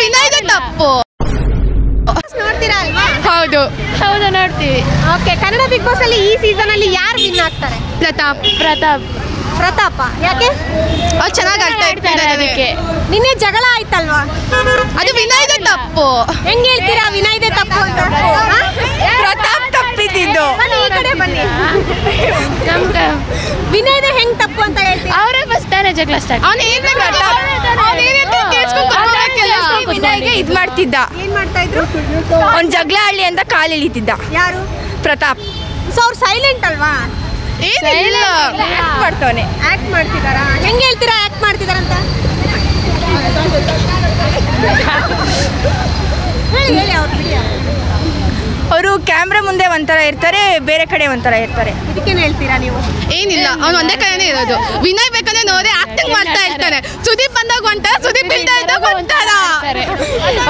ವಿನಯ್ದು ತಪ್ಪು. ನೋಡ್ತೀರಾ ಅಲ್ವಾ? ಹೌದು ನೋಡ್ತೀವಿ. ಓಕೆ, ಕನ್ನಡ ಬಿಗ್ ಬಾಸ್ ಅಲ್ಲಿ ಈ ಸೀಸನ್ ಅಲ್ಲಿ ಯಾರು ವಿನ್ ಆಗ್ತಾರೆ? ಪ್ರತಾಪ. ಯಾಕೆ? ಅವ್ರು ಚೆನ್ನಾಗಿ ಆಡ್ತಾ ಇರ್ತಾರೆ ಅದಕ್ಕೆ. ನಿನ್ನೆ ಜಗಳ ಆಯ್ತಲ್ವಾ? ಅದು ವಿನಯ್ದು ತಪ್ಪು. ಹೆಂಗ್ ಹೇಳ್ತೀರಾ ವಿನಯ್ದೆ ತಪ್ಪು ಅಂತ? ಪ್ರತಾಪ್ ತಪ್ಪಿದ್ದು. ಬನ್ನಿ ಈ ಕಡೆ ಬನ್ನಿ. ವಿನಯ್ದೆ ಹೆಂಗ್ ತಪ್ಪು ಅಂತ ಹೇಳ್ತೀರಾ? ಅವರೇ ಫಸ್ಟ್ ತಾನೇ ಜಗಳ ಸ್ಟಾರ್ಟ್. ವಿನಯ್ಗೆ ಇದ್ ಮಾಡ್ತಿದ್ದ. ಏನ್ ಮಾಡ್ತಾ ಇದ್ರು? ಅವ್ನ್ ಜಗಳ ಆಡ್ಲಿ ಅಂತ ಕಾಲ್ ಎಳಿತಿದ್ದ. ಯಾರು? ಪ್ರತಾಪ್. ಸೊ ಅವ್ರು ಸೈಲೆಂಟ್ ಅಲ್ವಾ? ಏನಿಲ್ಲ ಮಾಡ್ತಾನೆ. ಆಕ್ಟ್ ಮಾಡ್ತಿದಾರಾ? ಹೆಂಗ್ ಹೇಳ್ತೀರಾ ಆಕ್ಟ್ ಮಾಡ್ತಿದಾರಂತ? ಹೇಳಿ ಅವ್ರು ಬಿಡಿ. ಅವರು ಕ್ಯಾಮ್ರಾ ಮುಂದೆ ಒಂಥರ ಇರ್ತಾರೆ, ಬೇರೆ ಕಡೆ ಒಂಥರ ಇರ್ತಾರೆ. ಇದಕ್ಕೇನು ಹೇಳ್ತೀರಾ ನೀವು? ಏನಿಲ್ಲ, ಅವ್ನು ಒಂದೇ ಕಡೆನೇ ಇರೋದು. ವಿನಯ್ ಬೇಕಂದ್ರೆ ನೋಡಿ ಆಕ್ಟಿಂಗ್ ಮಾಡ್ತಾ ಇರ್ತಾನೆ. ಸುದೀಪ್ ಬಂದಾಗ ಒಂಥರ, ಸುದೀಪ್ ಇಲ್ದ ಇದ್ದಾಗ ಒಂಥರ.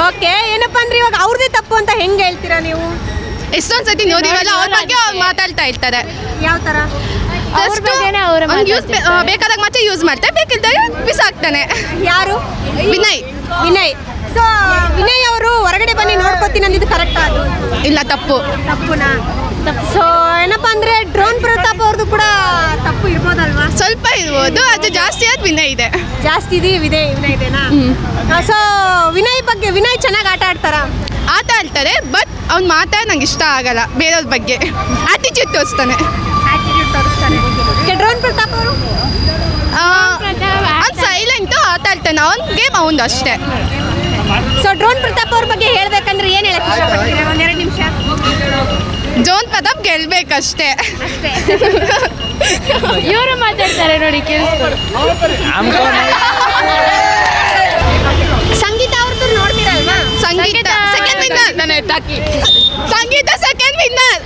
ಓಕೆ, ಏನಪ್ಪಾ ಅಂದ್ರೆ ಇವಾಗ ಅವ್ರದೇ ತಪ್ಪು ಅಂತ ಹೆಂಗ್ ಹೇಳ್ತೀರಾ ನೀವು? ಎಷ್ಟೊಂದ್ ಸತಿ ನೋಡಿವಲ್ಲ, ಅವ್ರ ಬಗ್ಗೆ ಅವ್ರು ಮಾತಾಡ್ತಾ ಇರ್ತಾರೆ. ಯಾವ ತರ? ಬೇಕಾದಾಗ ಮಾತ್ರ ಯೂಸ್ ಮಾಡ್ತಾರೆ, ಬೇಕಿದ್ದಾಗ ಬಿಸಾಕ್ತಾನೆ. ಯಾರು? ವಿನಯ್. ಸೊ ವಿನಯ್ ಅವರು ಹೊರಗಡೆ ಬನ್ನಿ ನೋಡ್ಕೊತೀನಿ ಅಂದಿದ್ದು ಕರೆಕ್ಟ್? ಅದು ಇಲ್ಲ, ತಪ್ಪುನಾ? ಸೊ ಏನಪ್ಪಾ ಅಂದ್ರೆ ಡ್ರೋನ್ ಪ್ರತಾಪ್ ಅವ್ರದ್ದು ಕೂಡ ತಪ್ಪು ಇರ್ಬೋದಲ್ವಾ? ಸ್ವಲ್ಪ ಇರ್ಬೋದು, ಅದು ಜಾಸ್ತಿ ಆದ್ ವಿನಯ್ ಇದೆ. ಜಾಸ್ತಿ ವಿನಯ್ ಇದೆನಾ? ಸೊ ವಿನಯ್ ಚೆನ್ನಾಗಿ ಆಟ ಆಡ್ತಾರಾ? ಆಟ ಆಡ್ತಾರೆ, ಬಟ್ ಅವ್ನು ಮಾತಾಡಿ ನಂಗೆ ಇಷ್ಟ ಆಗಲ್ಲ. ಬೇರೆಯವ್ರ ಬಗ್ಗೆ ಆಟಿಟ್ಯೂಡ್ ತೋರಿಸ್ತಾನೆ. ಡ್ರೋನ್ ಪ್ರತಾಪ್ ಅವರು ಅವ್ನು ಸೈಲೆಂಟು, ಆಟ ಆಡ್ತಾನೆ. ಅವ್ನ ಗೇಮ್ ಅವನು ಅಷ್ಟೇ. ಸೊ ಡ್ರೋನ್ ಪ್ರತಾಪ್ ಅವ್ರ ಬಗ್ಗೆ ಹೇಳ್ಬೇಕಂದ್ರೆ ಏನ್ ಹೇಳಕ್ ಇಷ್ಟಪಡ್ತೀರಾ? ಒಂದೆರಡು ನಿಮಿಷ. ಡ್ರೋನ್ ಪ್ರತಾಪ್ ಗೆಲ್ಬೇಕಷ್ಟೇ. ಇವರು ಮಾತಾಡ್ತಾರೆ ನೋಡಿ, ಕೇಳಿಸ್ಕೊಳ್ಳಿ. ಸಂಗೀತ ಅವ್ರದ್ದು ನೋಡ್ತೀರಲ್ವಾ? ಸಂಗೀತ ಸೆಕೆಂಡ್ ವಿನ್ನರ್. ಸಂಗೀತ ಸೆಕೆಂಡ್ ವಿನ್ನರ್.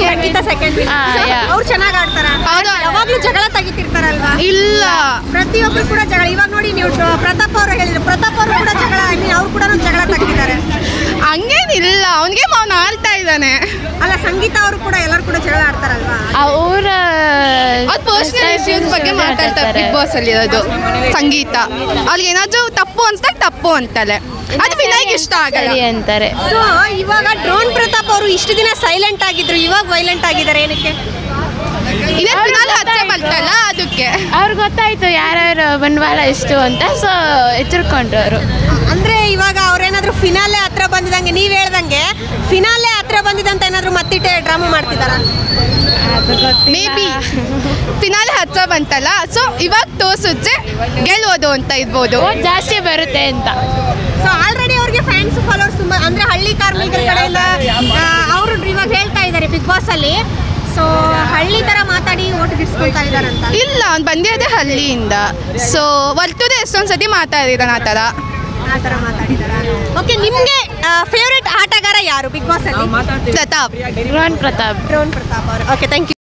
ಸಂಗೀತ ಸೆಕೆಂಡ್ ವಿನ್ನರ್. ಅವ್ರು ಚೆನ್ನಾಗಿ ಆಡ್ತಾರ? ಯಾವಾಗ್ಲೂ ಜಗಳ ತೆಗಿತಿರ್ತಾರಲ್ವಾ? ಇಲ್ಲ, ಪ್ರತಿಯೊಬ್ರು ಕೂಡ ಜಗಳ. ಇವಾಗ ನೋಡಿ, ನೀವು ಪ್ರತಾಪ್ ಅವರು ಹೇಳಿದ್ರು, ಪ್ರತಾಪ್ ಅವರು ಕೂಡ ಜಗಳ, ಅವ್ರು ಕೂಡ ಜಗಳ ತೆಗಿತಿದ್ದಾರೆ. ಹಂಗೇನಿಲ್ಲ, ಅವನಿಗೆ ಅವ್ನು ಆಡ್ತಾ ಇದ್ದಾನೆ. ಅಲ್ಲ, ಸಂಗೀತ ಅವರು ಕೂಡ ಎಲ್ಲರೂ ಕೂಡ ಜಗಳ ಆಡ್ತಾರಲ್ವಾ? ಅವರ ಪರ್ಸನಲ್ ಇಶ್ಯೂಸ್ ಬಗ್ಗೆ ಮಾತಾಡ್ತಾರೆ ಬಿಗ್ ಬಾಸ್ ಅಲ್ಲಿ ಇರೋದು. ಸಂಗೀತ ಅವ್ರಿಗೆ ಏನಾದ್ರು ತಪ್ಪು ಅನ್ಸ್ದಾಗ ತಪ್ಪು ಅಂತಾರೆ, ಅದು ವಿನಯ್ಗೆ ಇಷ್ಟ ಆಗಲ್ಲ ಅಂತಾರೆ. ಸೊ ಇವಾಗ ಡ್ರೋನ್ ಪ್ರತಾಪ್ ಅವರು ಇಷ್ಟು ದಿನ ಸೈಲೆಂಟ್ ಆಗಿದ್ರು, ಇವಾಗ ವೈಲೆಂಟ್ ಆಗಿದ್ದಾರೆ. ಏನಕ್ಕೆ? ಇದೇ ಫಿನಾಲ್ ಹಚ್ಚ ಬರ್ತಲ್ಲ, ಅದಕ್ಕೆ. ಅವ್ರಿಗೆ ಗೊತ್ತಾಯ್ತು ಯಾರ್ಯಾರು ಬಂಡವಾಳ ಎಷ್ಟು ಅಂತ, ಸೊ ಎಚ್ಚರಿಕೊಂಡ್ರು ಅವರು. ಅಂದ್ರೆ ಇವಾಗ ಅವ್ರೇನಾದ್ರು ಫಿನಾಲೆ ಹತ್ರ ಬಂದಿದಂಗೆ, ನೀವ್ ಹೇಳ್ದಂಗೆ ಫಿನಾಲೆ ಹತ್ರ ಬಂದಿದಂತ ಏನಾದ್ರು ಮತ್ತಿಟ್ಟೆ ಡ್ರಾಮಾ ಮಾಡ್ತಿದಾರ? ಮೇ ಬಿ ಫಿನಾಲೆ ಹಚ್ಚ ಬಂತಲ್ಲ, ಸೊ ಇವಾಗ ತೋರ್ಸುತ್ತೆ ಗೆಲ್ಲೋದು ಅಂತ ಇರ್ಬೋದು. ಜಾಸ್ತಿ ಬರುತ್ತೆ ಅಂತ. ಸೊ ಆಲ್ರೆಡಿ ಅವ್ರಿಗೆ ಫ್ಯಾನ್ಸ್ ಫಾಲೋವರ್ಸ್ ತುಂಬಾ, ಅಂದ್ರೆ ಹಳ್ಳಿ ಕಾರ್ಮಿಕರ ಕಡೆಯಿಂದ ಅವರು ಇವಾಗ ಹೇಳ್ತಾ ಇದ್ದಾರೆ ಬಿಗ್ ಬಾಸ್ ಅಲ್ಲಿ. ಸೊ ಹಳ್ಳಿ ತರ ಮಾತಾಡಿ ಓಟ್ ಗಿಡ್ಸ್ಕೊಳ್ತಾ ಇದಾರಂತ. ಇಲ್ಲ, ಅವ್ನು ಬಂದಿರೋದೇ ಹಳ್ಳಿಯಿಂದ. ಸೊ ವರ್ತುದೇ ಎಷ್ಟೊಂದು ಸತಿ ಮಾತಾಡಿದಾನೆ ಆ ಥರ ಮಾತಾಡಿದಾರ. ಓಕೆ, ನಿಮ್ಗೆ ಫೇವ್ರೆಟ್ ಆಟಗಾರ ಯಾರು ಬಿಗ್ ಬಾಸ್ ಅಲ್ಲಿ? ಪ್ರತಾಪ್. ಡ್ರೋನ್ ಪ್ರತಾಪ್ ಅವರು. Okay, thank you.